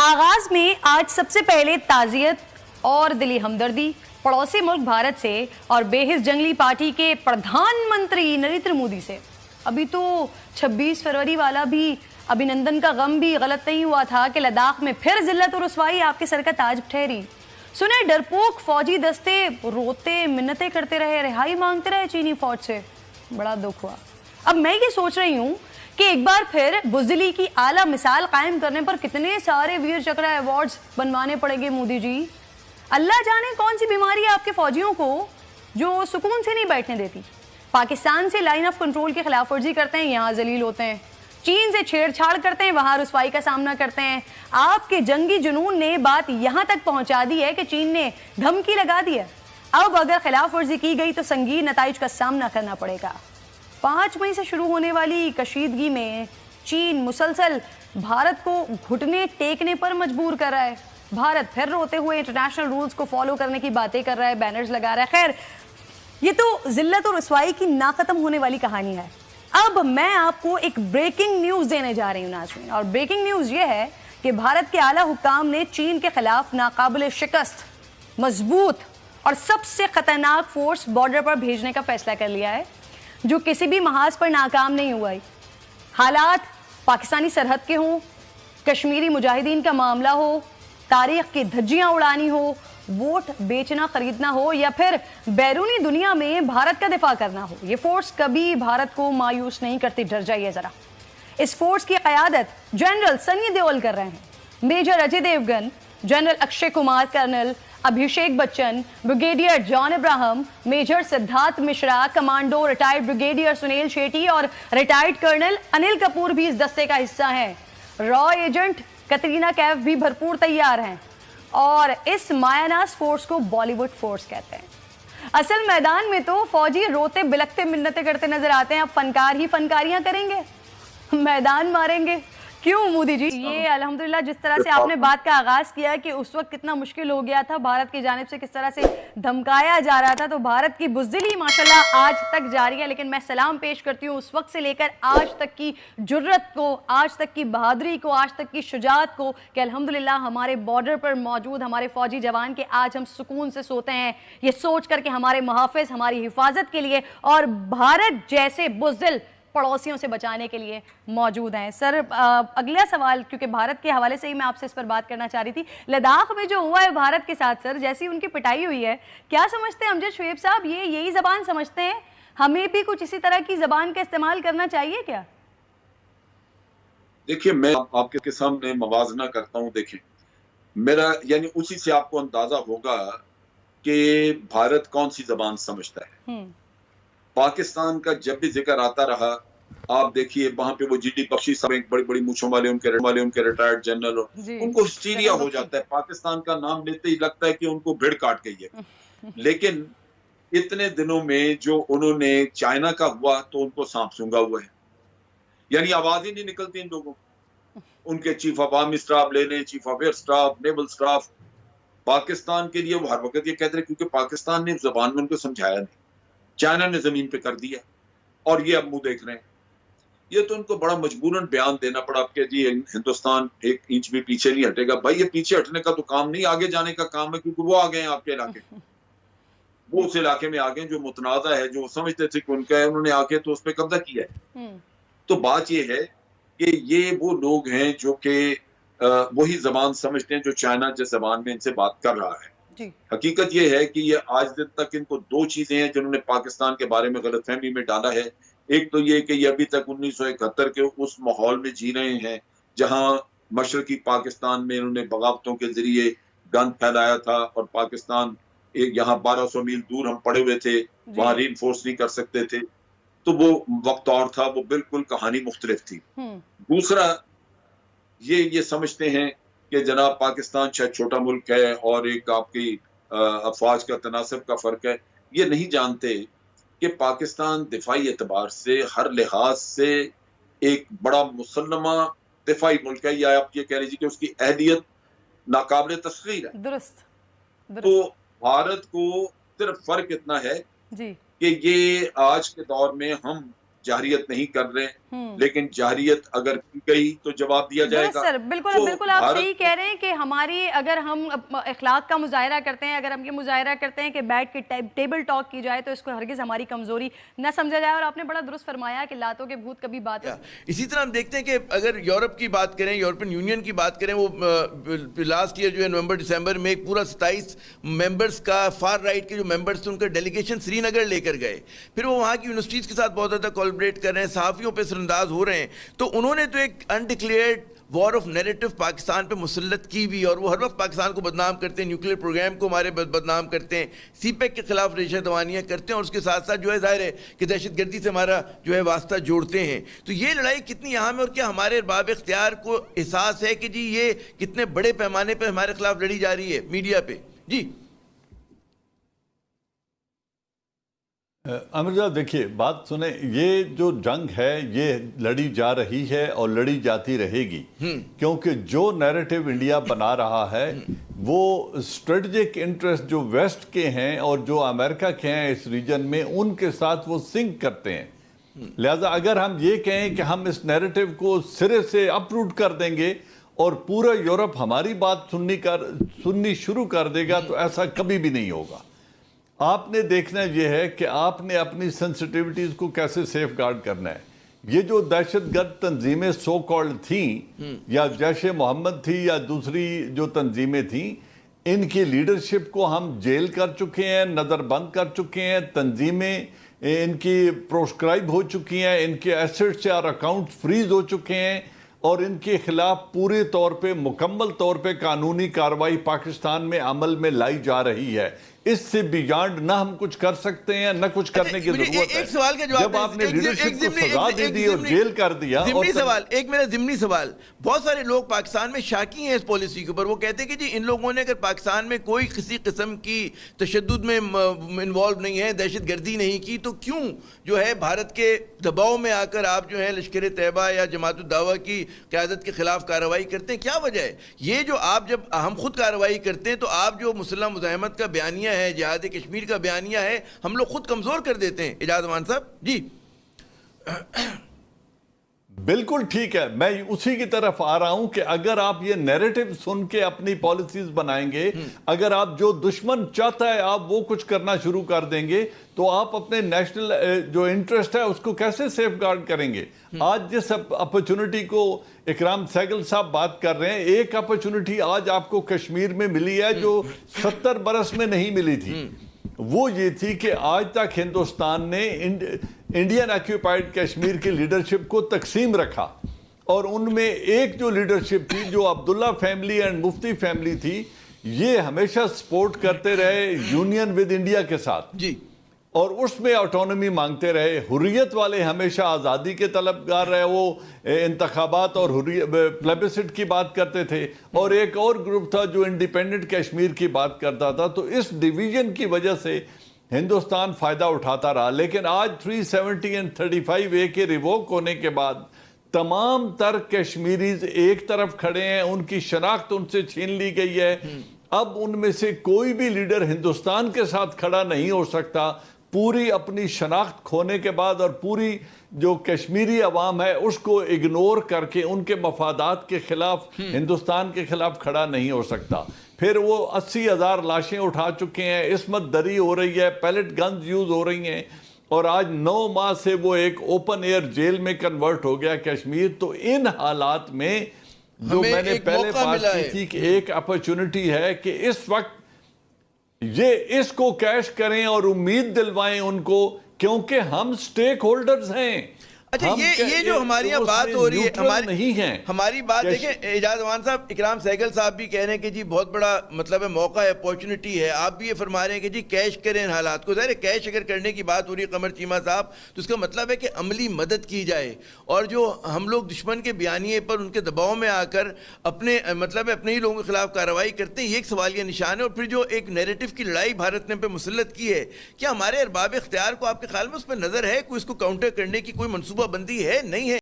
आगाज में आज सबसे पहले ताजियत और दिली हमदर्दी पड़ोसी मुल्क भारत से और बेहिस जंगली पार्टी के प्रधानमंत्री नरेंद्र मोदी से। अभी तो 26 फरवरी वाला भी अभिनंदन का गम भी गलत नहीं हुआ था कि लद्दाख में फिर जिल्लत और रुसवाई आपके सर का ताज ठहरी। सुने डरपोक फौजी दस्ते रोते मिन्नतें करते रहे, रिहाई मांगते रहे चीनी फौज से। बड़ा दुख हुआ। अब मैं ये सोच रही हूँ कि एक बार फिर बुज़दिली की आला मिसाल कायम करने पर कितने सारे वीर चक्र अवार्ड्स बनवाने पड़ेंगे मोदी जी। अल्लाह जाने कौन सी बीमारी है आपके फौजियों को जो सुकून से नहीं बैठने देती। पाकिस्तान से लाइन ऑफ कंट्रोल की खिलाफ वर्जी करते हैं, यहाँ जलील होते हैं। चीन से छेड़छाड़ करते हैं, वहां रुसवाई का सामना करते हैं। आपके जंगी जुनून ने बात यहां तक पहुंचा दी है कि चीन ने धमकी लगा दी है। अब अगर खिलाफ वर्जी की गई तो संगीन नताइज का सामना करना पड़ेगा। 5 मई से शुरू होने वाली कशीदगी में चीन मुसलसल भारत को घुटने टेकने पर मजबूर कर रहा है। भारत फिर रोते हुए इंटरनेशनल रूल्स को फॉलो करने की बातें कर रहा है, बैनर्स लगा रहा है। खैर, ये तो जिल्लत और रुसवाई की ना खत्म होने वाली कहानी है। अब मैं आपको एक ब्रेकिंग न्यूज देने जा रही हूं नाज़रीन, और ब्रेकिंग न्यूज ये है कि भारत के आला हुक्काम ने चीन के खिलाफ नाकाबिल शिकस्त, मजबूत और सबसे खतरनाक फोर्स बॉर्डर पर भेजने का फैसला कर लिया है, जो किसी भी महाज पर नाकाम नहीं हुआ है। हालात पाकिस्तानी सरहद के हों, कश्मीरी मुजाहिदीन का मामला हो, तारीख की धज्जियां उड़ानी हो, वोट बेचना खरीदना हो, या फिर बैरूनी दुनिया में भारत का दिफा करना हो, ये फोर्स कभी भारत को मायूस नहीं करती। डर जाइए जरा। इस फोर्स की क़यादत जनरल सनी देओल कर रहे हैं। Major Ajay Devgn, general Akshay Kumar, colonel Abhishek Bachchan, brigadier John Ibrahim, major Siddharth Mishra, commando retired brigadier Suniel Shetty और रिटायर्ड कर्नल अनिल कपूर भी इस दस्ते का हिस्सा हैं। रॉ एजेंट कतरीना कैफ भी भरपूर तैयार हैं और इस मायानास फोर्स को बॉलीवुड फोर्स कहते हैं। असल मैदान में तो फौजी रोते बिलखते मिन्नतें करते नजर आते हैं। अब फनकार ही फनकारियां करेंगे, मैदान मारेंगे। क्यों मोदी जी? ये अल्हम्दुलिल्लाह जिस तरह से आपने बात का आगाज किया कि उस वक्त कितना मुश्किल हो गया था, भारत की जानिब से किस तरह से धमकाया जा रहा था, तो भारत की बुज़दिली माशाल्लाह आज तक जारी है। लेकिन मैं सलाम पेश करती हूँ उस वक्त से लेकर आज तक की जुर्रत को, आज तक की बहादुरी को, आज तक की शुजात को, कि अल्हम्दुलिल्लाह हमारे बॉर्डर पर मौजूद हमारे फौजी जवान के आज हम सुकून से सोते हैं, ये सोच कर के हमारे मुहाफ़िज़ हमारी हिफाजत के लिए और भारत जैसे बुज़दिल पड़ोसियों से बचाने के लिए मौजूद हैं। सर, अगला सवाल, क्योंकि भारत के हवाले से ही मैं आपसे इस पर बात करना चाह रही थी। लद्दाख में जो हुआ है भारत के साथ, सर, जैसी उनकी पिटाई हुई है, क्या समझते हैं अमजद शुएब साहब? ये यही जबान समझते हैं? हमें भी कुछ इसी तरह की जबान का इस्तेमाल करना चाहिए क्या? देखिए, मैं आपके सामने मवाजना करता हूँ। देखिए, मेरा यानी उसी से आपको अंदाजा होगा कि भारत कौन सी जबान समझता है। पाकिस्तान का जब भी जिक्र आता रहा, आप देखिए वहां पे वो जीडी बख्शी साहब, एक बड़ी बड़ी मूछों वाले उनके रिटायर्ड जनरल, उनको हिस्टीरिया हो जाता है। पाकिस्तान का नाम लेते ही लगता है कि उनको भिड़ काट गई है। लेकिन इतने दिनों में जो उन्होंने चाइना का हुआ तो उनको सांप सूंघा हुआ है, यानी आवाज ही नहीं निकलती इन लोगों। उनके चीफ ऑफ आर्मी स्टाफ ले लें, chief of air staff, naval staff, Pakistan के लिए वो हर वक्त ये कहते रहे, क्योंकि पाकिस्तान ने जबान में उनको समझाया नहीं, चाइना ने जमीन पे कर दिया और ये अब मुंह देख रहे हैं। ये तो उनको बड़ा मजबूरन बयान देना पड़ा कि जी हिंदुस्तान 1 इंच भी पीछे नहीं हटेगा। भाई, ये पीछे हटने का तो काम नहीं, आगे जाने का काम है, क्योंकि वो आ गए हैं आपके इलाके, वो उस इलाके में आ गए जो मुतनाज़ा है, जो समझते थे कि उनका है, उन्होंने आके तो उस पर कब्जा किया है। तो बात ये है कि ये वो लोग हैं जो कि वही जबान समझते हैं जो चाइना जिस जबान में इनसे बात कर रहा है। हकीकत यह है कि ये आज दिन तक इनको 2 चीजें हैं जिन्होंने पाकिस्तान के बारे में गलतफहमी में डाला है। एक तो ये कि ये अभी तक 1971 के उस माहौल में जी रहे हैं जहां मशरकी पाकिस्तान में इन्होंने बगावतों के जरिए गंद फैलाया था और पाकिस्तान एक यहाँ 1200 मील दूर हम पड़े हुए थे, वहां रीइंफोर्स नहीं कर सकते थे, तो वो वक्त और था, वो बिल्कुल कहानी मुख्तलिफ थी। दूसरा ये समझते हैं कि जनाब पाकिस्तान शायद छोटा मुल्क है और एक आपकी अफवाज का तनासब का फर्क है। ये नहीं जानते कि पाकिस्तान दिफाई एतबार से हर लिहाज से एक बड़ा मुसल्लमा दिफाई मुल्क है, या आप ये कह लीजिए कि उसकी अहलियत नाकाबिल तस्खीर है। दुरुस्त। तो भारत को सिर्फ फर्क इतना है कि ये आज के दौर में हम जाहिरियत नहीं कर रहे, लेकिन जाहिरियत अगर की गई तो जवाब दिया जाएगा। सर बिल्कुल तो बिल्कुल आप सही कह रहे हैं कि हमारी अगर हम अखलाक का मुजाहरा करते हैं, अगर हम ये मुजाहरा करते हैं कि बैठ के टेबल टॉक की जाए, तो इसको हरगिज हमारी कमजोरी न समझा जाए। और आपने बड़ा दुरुस्त फरमाया कि लातों के भूत कभी बात है। इसी तरह हम देखते हैं कि अगर यूरोप की बात करें, यूरोपियन यूनियन की बात करें, वो लास्ट ईयर जो है नवंबर दिसंबर में एक पूरा 27 मेंबर्स का फार राइट के जो मेंबर्स थे उनका डेलीगेशन श्रीनगर लेकर गए। फिर वो वहाँ की यूनिवर्सिटीज़ के साथ बहुत ज़्यादा कोलैबोरेट कर रहे हैं, सहाफ़ियों पे सरअंदाज हो रहे हैं। तो उन्होंने तो एक undeclared war of narrative Pakistan पे मुसल्लत की भी, और वो हर वक्त पाकिस्तान को बदनाम करते हैं, न्यूक्लियर प्रोग्राम को हमारे बदनाम करते हैं, सीपेक के खिलाफ रेशा दवानियाँ करते हैं, और उसके साथ साथ जो है जाहिर है कि दहशतगर्दी से हमारा जो है वास्ता जोड़ते हैं। तो ये लड़ाई कितनी अहम है, और क्या हमारे अरबाब इख्तियार को एहसास है कि जी ये कितने बड़े पैमाने पर हमारे खिलाफ लड़ी जा रही है मीडिया पे? जी अमृता, देखिए बात सुने, ये जो जंग है ये लड़ी जा रही है और लड़ी जाती रहेगी, क्योंकि जो नैरेटिव इंडिया बना रहा है वो स्ट्रेटजिक इंटरेस्ट जो वेस्ट के हैं और जो अमेरिका के हैं इस रीजन में, उनके साथ वो सिंक करते हैं। लिहाजा अगर हम ये कहें कि हम इस नैरेटिव को सिरे से अपरूट कर देंगे और पूरा यूरोप हमारी बात सुननी शुरू कर देगा, तो ऐसा कभी भी नहीं होगा। आपने देखना यह है कि आपने अपनी सेंसिटिविटीज को कैसे सेफ गार्ड करना है। ये जो दहशतगर्द तंजीमें सो कॉल्ड थी, या जैश मोहम्मद थी या दूसरी जो तंजीमें थी, इनकी लीडरशिप को हम जेल कर चुके हैं, नज़रबंद कर चुके हैं, तंजीमें इनकी प्रोस्क्राइब हो चुकी हैं, इनके एसेट्स और अकाउंट फ्रीज हो चुके हैं, और इनके खिलाफ पूरे तौर पे मुकम्मल तौर पे कानूनी कार्रवाई पाकिस्तान में अमल में लाई जा रही है। इससे बियॉन्ड ना हम कुछ कर सकते हैं, ना कुछ करने की जरूरत है। एक सवाल का जवाब, जब आपने लीडरशिप को सजा दे दी और जेल कर दिया। ज़िमनी सवाल, एक मेरा ज़िमनी सवाल, बहुत सारे लोग पाकिस्तान में शाकी हैं इस पॉलिसी के ऊपर। वो कहते हैं कि जी इन लोगों ने अगर पाकिस्तान में कोई किसी किस्म की तशद्दुद में इन्वॉल्व नहीं है, दहशतगर्दी नहीं की, तो क्यों जो है भारत के दबाव में आकर आप जो है लश्कर तैयबा या जमात दावा की क़यादत के खिलाफ कार्रवाई करते हैं? क्या वजह है ये? जो आप जब हम खुद कार्रवाई करते हैं तो आप जो मुसल्लह मुज़ाहमत का बयानिया है, जिहाद कश्मीर का बयानिया है, हम लोग खुद कमजोर कर देते हैं। इजाज़ अमान साहब जी। बिल्कुल ठीक है, मैं उसी की तरफ आ रहा हूं कि अगर आप ये नैरेटिव सुन के अपनी पॉलिसीज बनाएंगे, अगर आप जो दुश्मन चाहता है आप वो कुछ करना शुरू कर देंगे, तो आप अपने नेशनल जो इंटरेस्ट है उसको कैसे सेफ गार्ड करेंगे? आज जिस अपॉर्चुनिटी को इकराम सहगल साहब बात कर रहे हैं, एक अपॉर्चुनिटी आज आपको कश्मीर में मिली है जो 70 बरस में नहीं मिली थी। वो ये थी कि आज तक हिंदुस्तान ने इंडियन ऑक्यूपाइड कश्मीर की लीडरशिप को तकसीम रखा, और उनमें एक जो लीडरशिप थी जो Abdullah family and Mufti family थी, ये हमेशा सपोर्ट करते रहे यूनियन विद इंडिया के साथ जी, और उसमें ऑटोनॉमी मांगते रहे। हुर्रियत वाले हमेशा आज़ादी के तलबगार रहे, वो इंतखाबात और प्लेबिसिट की बात करते थे, और एक और ग्रुप था जो इंडिपेंडेंट कश्मीर की बात करता था। तो इस डिवीजन की वजह से हिंदुस्तान फ़ायदा उठाता रहा। लेकिन आज 370 और 35A के रिवोक होने के बाद तमाम तर कश्मीरीज एक तरफ खड़े हैं, उनकी शनाख्त उनसे छीन ली गई है। अब उनमें से कोई भी लीडर हिंदुस्तान के साथ खड़ा नहीं हो सकता। पूरी अपनी शनाख्त खोने के बाद और पूरी जो कश्मीरी अवाम है उसको इग्नोर करके उनके मफादात के खिलाफ हिंदुस्तान के खिलाफ खड़ा नहीं हो सकता। फिर वो 80,000 लाशें उठा चुके हैं, इसमत दरी हो रही है, पैलेट गन्स यूज हो रही हैं, और आज 9 माह से वो एक ओपन एयर जेल में कन्वर्ट हो गया कश्मीर। तो इन हालात में जो मैंने पहले बात की थी कि एक अपॉर्चुनिटी है कि इस वक्त ये इसको कैश करें और उम्मीद दिलवाएं उनको, क्योंकि हम स्टेक होल्डर्स हैं। अच्छा, ये जो हमारी यहाँ बात हो रही है, हमारी नहीं है हमारी बात देखें एजाज अमान साहब, इकराम सहगल साहब भी कह रहे हैं कि जी बहुत बड़ा मतलब है, मौका है, अपॉर्चुनिटी है। आप भी ये फरमा रहे हैं कि जी कैश करें हालात को। ज़ाहिर कैश अगर करने की बात हो रही है कमर चीमा साहब, तो उसका मतलब है कि अमली मदद की जाए, और जो हम लोग दुश्मन के बयानिए पर उनके दबाव में आकर अपने मतलब है अपने ही लोगों के खिलाफ कार्रवाई करते हैं, ये एक सवालिया निशान है। और फिर जो एक नैरेटिव की लड़ाई भारत ने पे मुसल्लत की है, क्या हमारे अरबाब इख्तियार को आपके ख्याल में उस पर नज़र है, कोई इसको काउंटर करने की कोई मनसूबा बंदी है? नहीं है?